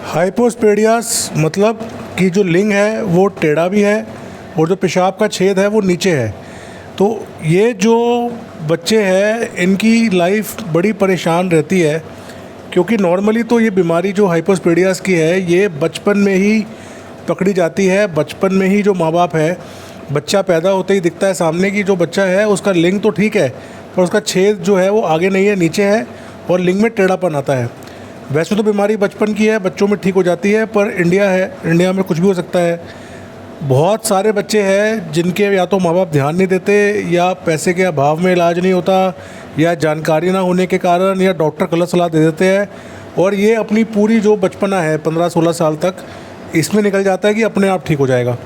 हाइपोस्पेडियास मतलब कि जो लिंग है वो टेढ़ा भी है और जो पेशाब का छेद है वो नीचे है। तो ये जो बच्चे हैं इनकी लाइफ बड़ी परेशान रहती है, क्योंकि नॉर्मली तो ये बीमारी जो हाइपोस्पेडियास की है ये बचपन में ही पकड़ी जाती है। बचपन में ही जो माँ बाप है, बच्चा पैदा होते ही दिखता है सामने कि जो बच्चा है उसका लिंग तो ठीक है पर उसका छेद जो है वो आगे नहीं है, नीचे है और लिंग में टेढ़ापन आता है। वैसे तो बीमारी बचपन की है, बच्चों में ठीक हो जाती है, पर इंडिया में कुछ भी हो सकता है। बहुत सारे बच्चे हैं जिनके या तो माँ बाप ध्यान नहीं देते, या पैसे के अभाव में इलाज नहीं होता, या जानकारी ना होने के कारण, या डॉक्टर गलत सलाह दे देते हैं और ये अपनी पूरी जो बचपना है 15-16 साल तक इसमें निकल जाता है कि अपने आप ठीक हो जाएगा।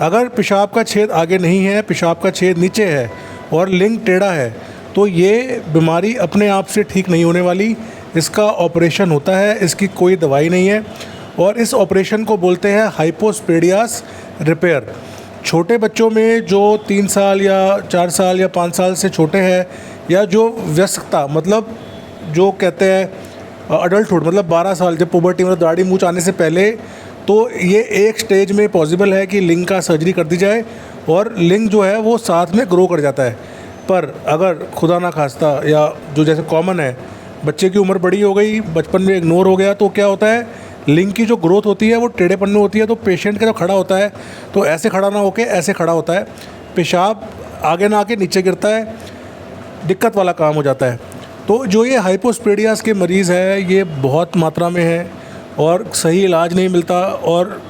अगर पेशाब का छेद आगे नहीं है, पेशाब का छेद नीचे है और लिंग टेढ़ा है, तो ये बीमारी अपने आप से ठीक नहीं होने वाली। इसका ऑपरेशन होता है, इसकी कोई दवाई नहीं है और इस ऑपरेशन को बोलते हैं हाइपोस्पेडियास रिपेयर। छोटे बच्चों में जो 3 साल या 4 साल या 5 साल से छोटे हैं, या जो वयस्कता मतलब जो कहते हैं अडल्टहुड मतलब 12 साल, जब पुबर्टी मतलब दाढ़ी मूंछ आने से पहले, तो ये एक स्टेज में पॉसिबल है कि लिंग का सर्जरी कर दी जाए और लिंग जो है वो साथ में ग्रो कर जाता है। पर अगर खुदा ना खास्ता या जो जैसे कॉमन है, बच्चे की उम्र बड़ी हो गई, बचपन में इग्नोर हो गया, तो क्या होता है लिंग की जो ग्रोथ होती है वो टेढ़ेपन में होती है। तो पेशेंट का जो खड़ा होता है तो ऐसे खड़ा ना होके ऐसे खड़ा होता है, पेशाब आगे ना आके नीचे गिरता है, दिक्कत वाला काम हो जाता है। तो जो ये हाइपोस्पेडियास के मरीज़ है ये बहुत मात्रा में है और सही इलाज नहीं मिलता और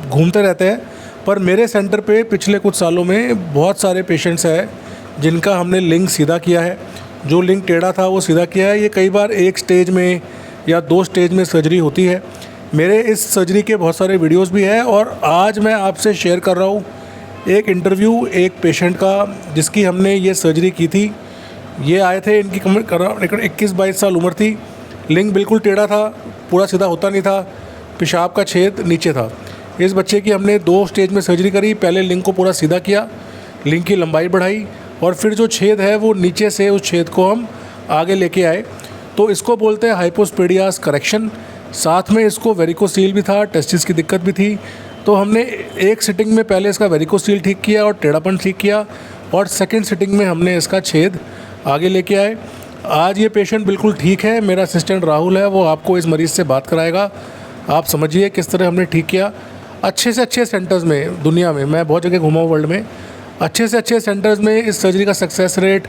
घूमते रहते हैं। पर मेरे सेंटर पे पिछले कुछ सालों में बहुत सारे पेशेंट्स हैं जिनका हमने लिंग सीधा किया है, जो लिंग टेढ़ा था वो सीधा किया है। ये कई बार एक स्टेज में या 2 स्टेज में सर्जरी होती है। मेरे इस सर्जरी के बहुत सारे वीडियोस भी हैं और आज मैं आपसे शेयर कर रहा हूँ एक इंटरव्यू एक पेशेंट का जिसकी हमने ये सर्जरी की थी। ये आए थे, इनकी 21-22 साल उम्र थी, लिंग बिल्कुल टेढ़ा था, पूरा सीधा होता नहीं था, पेशाब का छेद नीचे था। इस बच्चे की हमने 2 स्टेज में सर्जरी करी। पहले लिंग को पूरा सीधा किया, लिंग की लंबाई बढ़ाई और फिर जो छेद है वो नीचे से उस छेद को हम आगे लेके आए। तो इसको बोलते हैं हाइपोस्पेडियास करेक्शन। साथ में इसको वेरिकोसील भी था, टेस्टिस की दिक्कत भी थी। तो हमने एक सिटिंग में पहले इसका वेरिकोसील ठीक किया और टेढ़ापन ठीक किया और सेकंड सिटिंग में हमने इसका छेद आगे लेके आए। आज ये पेशेंट बिल्कुल ठीक है। मेरा असिस्टेंट राहुल है, वो आपको इस मरीज़ से बात कराएगा। आप समझिए किस तरह हमने ठीक किया। अच्छे से अच्छे सेंटर्स में दुनिया में, मैं बहुत जगह घूमा हूँ वर्ल्ड में, अच्छे से अच्छे सेंटर्स में इस सर्जरी का सक्सेस रेट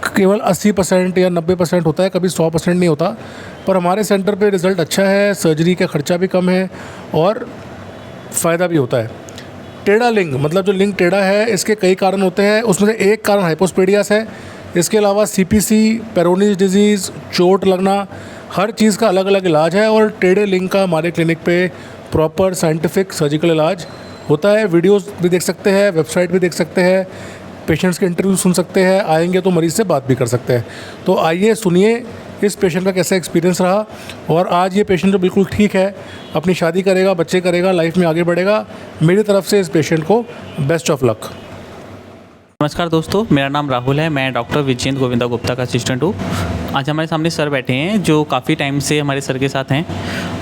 केवल 80% या 90% होता है, कभी 100% नहीं होता। पर हमारे सेंटर पे रिज़ल्ट अच्छा है, सर्जरी का ख़र्चा भी कम है और फ़ायदा भी होता है। टेढ़ा लिंग मतलब जो लिंग टेढ़ा है इसके कई कारण होते हैं, उसमें से एक कारण हाइपोस्पेडियास है। इसके अलावा CPC, पेरोनीज डिजीज़, चोट लगना, हर चीज़ का अलग अलग इलाज है और टेढ़े लिंग का हमारे क्लिनिक पे प्रॉपर साइंटिफिक सर्जिकल इलाज होता है। वीडियोस भी देख सकते हैं, वेबसाइट भी देख सकते हैं, पेशेंट्स के इंटरव्यू सुन सकते हैं, आएंगे तो मरीज़ से बात भी कर सकते हैं। तो आइए सुनिए इस पेशेंट का कैसा एक्सपीरियंस रहा। और आज ये पेशेंट जो बिल्कुल ठीक है, अपनी शादी करेगा, बच्चे करेगा, लाइफ में आगे बढ़ेगा। मेरी तरफ से इस पेशेंट को बेस्ट ऑफ लक। नमस्कार दोस्तों, मेरा नाम राहुल है। मैं डॉक्टर विजेंद्र गोविंदा गुप्ता का असिस्टेंट हूँ। आज हमारे सामने सर बैठे हैं जो काफ़ी टाइम से हमारे सर के साथ हैं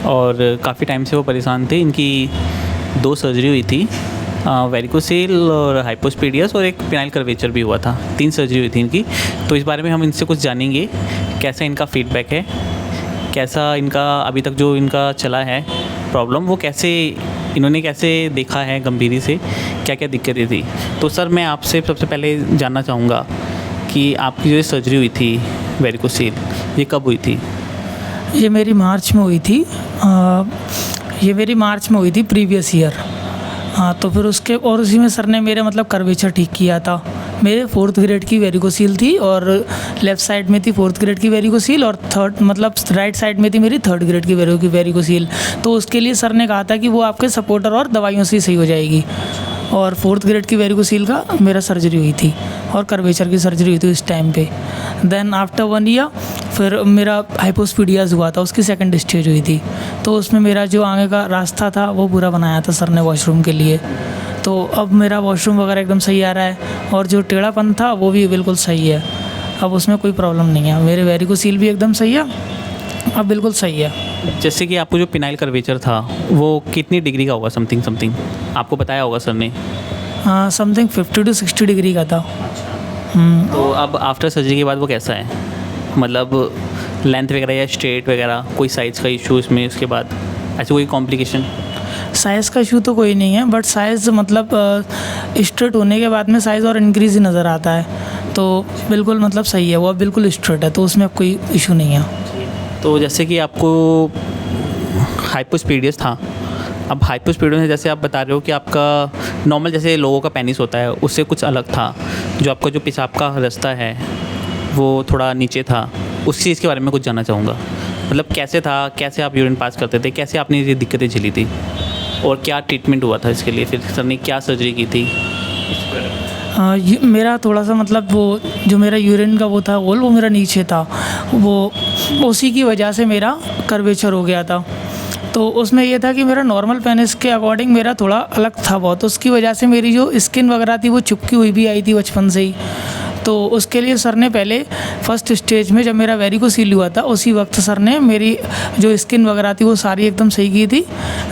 और काफ़ी टाइम से वो परेशान थे। इनकी 2 सर्जरी हुई थी, वेरिकोसील और हाइपोस्पेडियास, और एक पेनाइल कर्वेचर भी हुआ था। 3 सर्जरी हुई थी इनकी। तो इस बारे में हम इनसे कुछ जानेंगे, कैसा इनका फीडबैक है, कैसा इनका अभी तक जो इनका चला है प्रॉब्लम, वो कैसे इन्होंने कैसे देखा है गंभीरी से, क्या क्या दिक्कतें थी। तो सर मैं आपसे सबसे पहले जानना चाहूँगा कि आपकी जो सर्जरी हुई थी वेरिकोसील, ये कब हुई थी? ये मेरी मार्च में हुई थी। Previous year. हाँ, तो फिर उसके और उसी में सर ने मेरे मतलब कर्वेचर ठीक किया था। मेरे 4th ग्रेड की वेरिकोसील थी और लेफ़्ट साइड में थी 4th ग्रेड की वेरिकोसील और राइट साइड में थी मेरी 3rd ग्रेड की वेरिकोसील। तो उसके लिए सर ने कहा था कि वो आपके सपोर्टर और दवाइयों से ही सही हो जाएगी। और 4th ग्रेड की वेरिकोसील का मेरा सर्जरी हुई थी और कर्वेचर की सर्जरी हुई थी उस टाइम पे। देन आफ्टर 1 ईयर फिर मेरा हाइपोस्पेडियास हुआ था, उसकी 2nd स्टेज हुई थी। तो उसमें मेरा जो आगे का रास्ता था वो पूरा बनाया था सर ने वॉशरूम के लिए। तो अब मेरा वॉशरूम वगैरह एकदम सही आ रहा है और जो टेढ़ापन था वो भी बिल्कुल सही है। अब उसमें कोई प्रॉब्लम नहीं है। मेरे वेरिकोसील भी एकदम सही है अब बिल्कुल सही है। जैसे कि आपको जो पिनाइल कर्वेचर था वो कितनी डिग्री का होगा, समथिंग आपको बताया होगा सर ने? हाँ, समथिंग 50 to 60 डिग्री का था। तो अब आफ्टर सर्जरी के बाद वो कैसा है, मतलब लेंथ वगैरह या स्ट्रेट वगैरह, कोई साइज़ का इशू इसमें उसके बाद, ऐसे कोई कॉम्प्लिकेशन? साइज़ का इशू तो कोई नहीं है, बट साइज़ मतलब स्ट्रेट होने के बाद में साइज़ और इंक्रीज़ ही नज़र आता है, तो बिल्कुल मतलब सही है, वो अब बिल्कुल स्ट्रेट है, तो उसमें अब कोई इशू नहीं है। तो जैसे कि आपको हाइपोस्पीडियस था, अब हाइपोस्पीडियस जैसे आप बता रहे हो कि आपका नॉर्मल जैसे लोगों का पेनिस होता है उससे कुछ अलग था, जो आपका जो पेशाब का रास्ता है वो थोड़ा नीचे था, उस चीज़ के बारे में कुछ जानना चाहूँगा। मतलब कैसे था, कैसे आप यूरिन पास करते थे, कैसे आपने ये दिक्कतें झेली थी और क्या ट्रीटमेंट हुआ था इसके लिए, फिर सर ने क्या सर्जरी की थी? मेरा थोड़ा सा मतलब वो जो मेरा यूरिन का वो था होल, वो मेरा नीचे था, वो उसी की वजह से मेरा कर्वेचर हो गया था। तो उसमें ये था कि मेरा नॉर्मल पेनिस के अकॉर्डिंग मेरा थोड़ा अलग था बहुत, उसकी वजह से मेरी जो स्किन वगैरह थी वो चिपकी हुई भी आई थी बचपन से ही। तो उसके लिए सर ने पहले फर्स्ट स्टेज में जब मेरा वेरिकोसील हुआ था उसी वक्त सर ने मेरी जो स्किन वगैरह थी वो सारी एकदम सही की थी।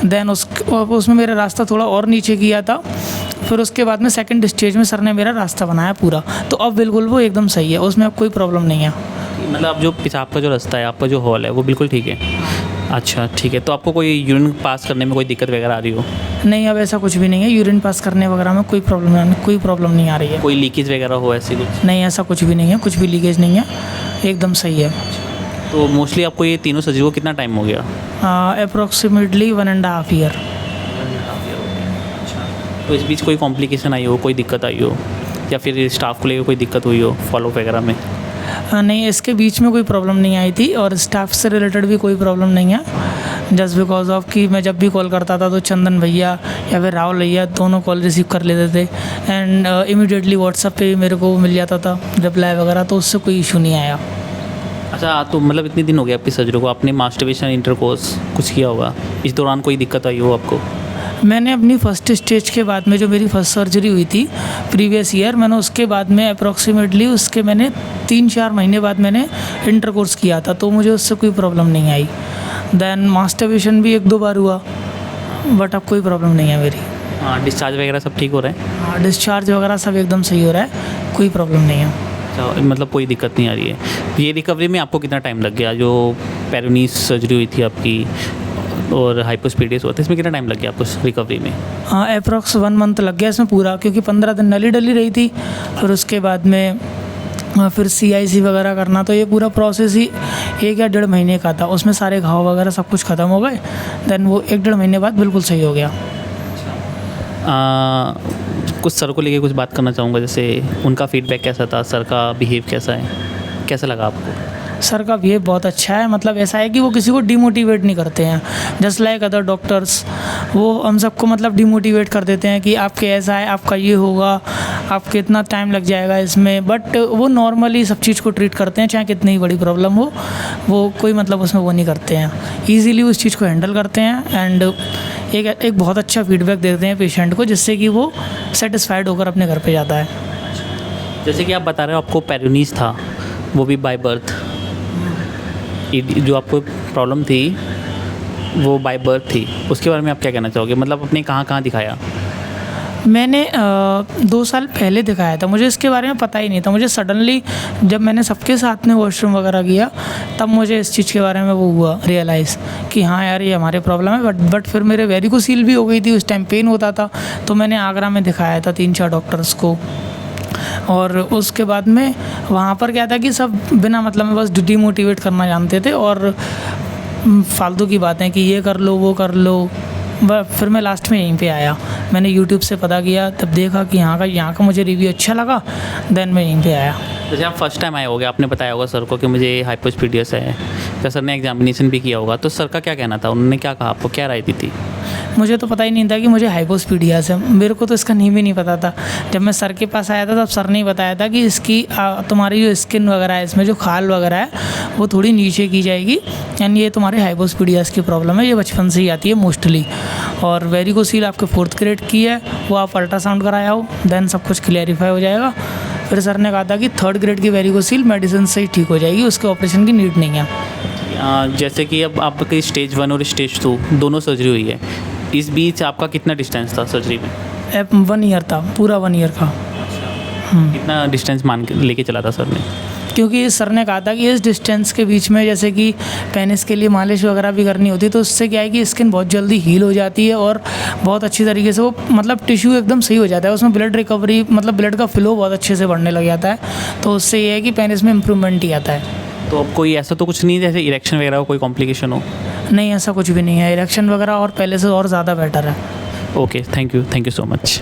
देन उसमें मेरा रास्ता थोड़ा और नीचे किया था। फिर उसके बाद में सेकंड स्टेज में सर ने मेरा रास्ता बनाया पूरा, तो अब बिल्कुल वो एकदम सही है, उसमें अब कोई प्रॉब्लम नहीं है। मतलब जो पेशाब का जो रास्ता है, आपका जो हॉल है वो बिल्कुल ठीक है? अच्छा ठीक है। तो आपको कोई यूरिन पास करने में कोई दिक्कत वगैरह आ रही हो? नहीं, अब ऐसा कुछ भी नहीं है, यूरिन पास करने वगैरह में कोई प्रॉब्लम नहीं आ रही है। कोई लीकेज वगैरह हो ऐसी कुछ? नहीं, ऐसा कुछ भी नहीं है, कुछ भी लीकेज नहीं है, एकदम सही है। तो मोस्टली आपको ये तीनों सर्जरी को कितना टाइम हो गया? Approximately 1.5 year. तो इस बीच कोई कॉम्प्लिकेशन आई हो, कोई दिक्कत आई हो, या फिर स्टाफ को लेकर कोई दिक्कत हुई हो फॉलो वगैरह में? नहीं, इसके बीच में कोई प्रॉब्लम नहीं आई थी और स्टाफ से रिलेटेड भी कोई प्रॉब्लम नहीं है। जस्ट बिकॉज ऑफ कि मैं जब भी कॉल करता था तो चंदन भैया या फिर राहुल भैया दोनों कॉल रिसीव कर लेते थे एंड इमीडिएटली व्हाट्सएप पे मेरे को मिल जाता था रिप्लाई वगैरह, तो उससे कोई इशू नहीं आया। अच्छा, तो मतलब इतने दिन हो गए आपकी सर्जरी को, आपने मास्टरबेशन इंटरकोर्स कुछ किया होगा, इस दौरान कोई दिक्कत आई हो आपको? मैंने अपनी फर्स्ट स्टेज के बाद में जो मेरी फर्स्ट सर्जरी हुई थी प्रीवियस ईयर, मैंने उसके बाद में अप्रॉक्सीमेटली उसके मैंने 3-4 महीने बाद मैंने इंटरकोर्स किया था, तो मुझे उससे कोई प्रॉब्लम नहीं आई। देन मास्टरबेशन भी 1-2 बार हुआ, बट अब कोई प्रॉब्लम नहीं है मेरी। हाँ, डिस्चार्ज वगैरह सब ठीक हो रहा है? हाँ, डिस्चार्ज वगैरह सब एकदम सही हो रहा है, कोई प्रॉब्लम नहीं है। अच्छा, मतलब कोई दिक्कत नहीं आ रही है। ये रिकवरी में आपको कितना टाइम लग गया, जो पेरोनीस सर्जरी हुई थी आपकी और हाइपोस्पीडियस हुआ था, इसमें कितना टाइम लग गया आपको रिकवरी में? हाँ, अप्रॉक्स 1 मंथ लग गया इसमें पूरा, क्योंकि 15 दिन नली डली रही थी, फिर उसके बाद में फिर CIC वगैरह करना, तो ये पूरा प्रोसेस ही 1 या 1.5 महीने का था। उसमें सारे घाव वगैरह सब कुछ ख़त्म हो गए, देन वो 1-1.5 महीने बाद बिल्कुल सही हो गया। कुछ सर को लेके कुछ बात करना चाहूँगा, जैसे उनका फीडबैक कैसा था, सर का बिहेव कैसा है, कैसा लगा आपको? सर का बिहेव बहुत अच्छा है, मतलब ऐसा है कि वो किसी को डिमोटिवेट नहीं करते हैं, जस्ट लाइक अदर डॉक्टर्स। वो हम सबको मतलब डिमोटिवेट कर देते हैं कि आपके ऐसा है, आपका ये होगा, आपके इतना टाइम लग जाएगा इसमें, बट वो नॉर्मली सब चीज़ को ट्रीट करते हैं, चाहे कितनी ही बड़ी प्रॉब्लम हो, वो कोई मतलब उसमें वो नहीं करते हैं, ईज़िली उस चीज़ को हैंडल करते हैं एंड एक बहुत अच्छा फीडबैक देते हैं पेशेंट को, जिससे कि वो सेटिस्फाइड होकर अपने घर पे जाता है। जैसे कि आप बता रहे हो आपको पेरोनीस था, वो भी बाय बर्थ, जो आपको प्रॉब्लम थी वो बाय बर्थ थी, उसके बारे में आप क्या कहना चाहोगे? मतलब आपने कहाँ दिखाया? मैंने 2 साल पहले दिखाया था, मुझे इसके बारे में पता ही नहीं था। मुझे सडनली जब मैंने सबके साथ में वॉशरूम वगैरह किया तब मुझे इस चीज़ के बारे में वो हुआ रियलाइज़ कि हाँ यार ये हमारे प्रॉब्लम है। बट फिर मेरे वेरिकोसील भी हो गई थी, उस टाइम पेन होता था, तो मैंने आगरा में दिखाया था 3-4 डॉक्टर्स को। और उसके बाद में वहाँ पर क्या था कि सब बिना मतलब में बस डिमोटिवेट करना जानते थे और फालतू की बातें कि ये कर लो वो कर लो। फिर मैं लास्ट में यहीं पे आया, मैंने यूट्यूब से पता किया, तब देखा कि यहाँ का मुझे रिव्यू अच्छा लगा, देन मैं यहीं पे आया। जैसे आप फर्स्ट टाइम आए होगे, आपने बताया होगा सर को कि मुझे हाइपोस्पीडियस है, तो सर ने एग्जामिनेशन भी किया होगा, तो सर का क्या कहना था, उन्होंने क्या कहा आपको, क्या राय दी थी? मुझे तो पता ही नहीं था कि मुझे हाइपोस्पीडियस है, मेरे को तो इसका नेम ही नहीं पता था। जब मैं सर के पास आया था तब सर ने बताया था कि इसकी तुम्हारी जो स्किन वगैरह है, इसमें जो खाल वगैरह है वो थोड़ी नीचे की जाएगी, यानी ये तुम्हारे हाइपोस्पीडियस की प्रॉब्लम है, ये बचपन से ही आती है मोस्टली। और वेरिकोसील आपके 4th ग्रेड की है, वो आप अल्ट्रासाउंड कराया हो, देन सब कुछ क्लियरिफाई हो जाएगा। फिर सर ने कहा था कि 3rd ग्रेड की वेरिकोसील मेडिसिन से ही ठीक हो जाएगी, उसके ऑपरेशन की नीड नहीं है। जैसे कि अब आपकी स्टेज 1 और स्टेज 2 दोनों सर्जरी हुई है, इस बीच आपका कितना डिस्टेंस था सर्जरी में? 1 ईयर था, पूरा 1 ईयर का। कितना डिस्टेंस मान के लेके चला था सर ने? क्योंकि सर ने कहा था कि इस डिस्टेंस के बीच में जैसे कि पेनिस के लिए मालिश वगैरह भी करनी होती है, तो उससे क्या है कि स्किन बहुत जल्दी हील हो जाती है और बहुत अच्छी तरीके से वो मतलब टिश्यू एकदम सही हो जाता है, उसमें ब्लड रिकवरी मतलब ब्लड का फ्लो बहुत अच्छे से बढ़ने लग जाता है, तो उससे ये है कि पेनिस में इम्प्रूवमेंट ही आता है। तो अब कोई ऐसा तो कुछ नहीं जैसे इरेक्शन वगैरह हो, कोई कॉम्प्लिकेशन हो? नहीं, ऐसा कुछ भी नहीं है, इरेक्शन वगैरह और पहले से और ज़्यादा बेटर है। Okay, thank you so much.